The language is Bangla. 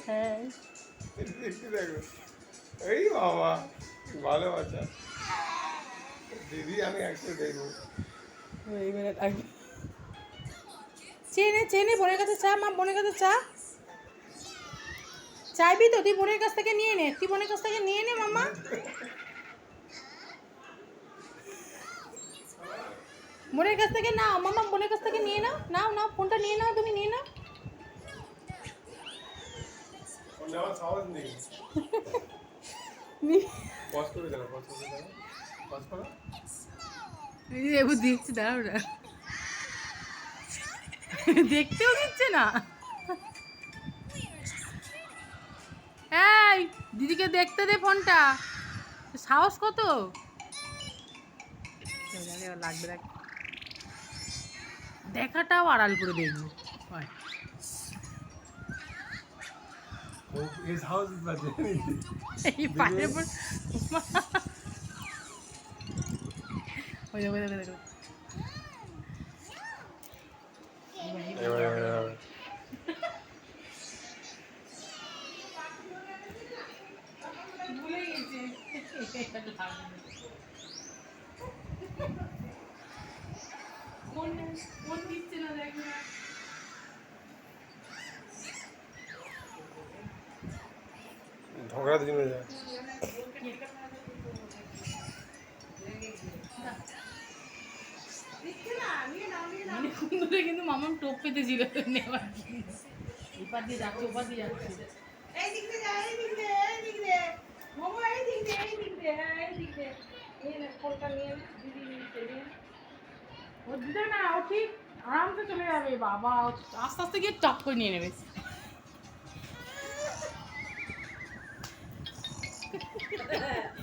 হ্যাঁ দেখো এই বাবা ভালো বাচ্চা দিদি আমি একসাথে দেখবো এইবারে থাকবে চেনে চেনে বোনের কাছে চা মা বোনের কাছে চা চাইবি তো তুই বোনের কাছ থেকে নিয়ে নে তুই বোনের কাছ থেকে নিয়ে নে মামা বোনের কাছ থেকে নাও মামা বোনের কাছ থেকে নিয়ে নাও নাও নাও ফোনটা নিয়ে নাও তুমি নিয়ে নাও নেওয়ার সাহস নেই পজ করে দাও পজ করে দাও পজ করো এবার দিচ্ছি দাঁড়াও না দেখতেও দিচ্ছে না এই দিদিকে দেখতে দে ফোনটা সাহস কত লাগবে দেখ দেখাটাও আড়াল করে দেখবো इस हाउस में बचे এই পায়ের উপর ওই দেখো দেখো দেখো ভুলে গেছে কোন কোন দিচ্ছে না দেখ না झगड़ा दिन में जाए কিন্তু মামাম টোপ পেতেছিল নেওয়ার এপার দিয়ে যাচ্ছে ওপার দিয়ে যাচ্ছে এই দিক দিয়ে যা এই দিক দিয়ে এই দিক দিয়ে মামা এই দিক দিয়ে এই দিক দিয়ে হ্যাঁ এই দিক দিয়ে নিয়ে নে ফোনটা নিয়ে দিদি নিতে নিয়ে ও দিতে না ও ঠিক আরামসে চলে যাবে বাবা আস্তে আস্তে গিয়ে টপ করে নিয়ে নেবে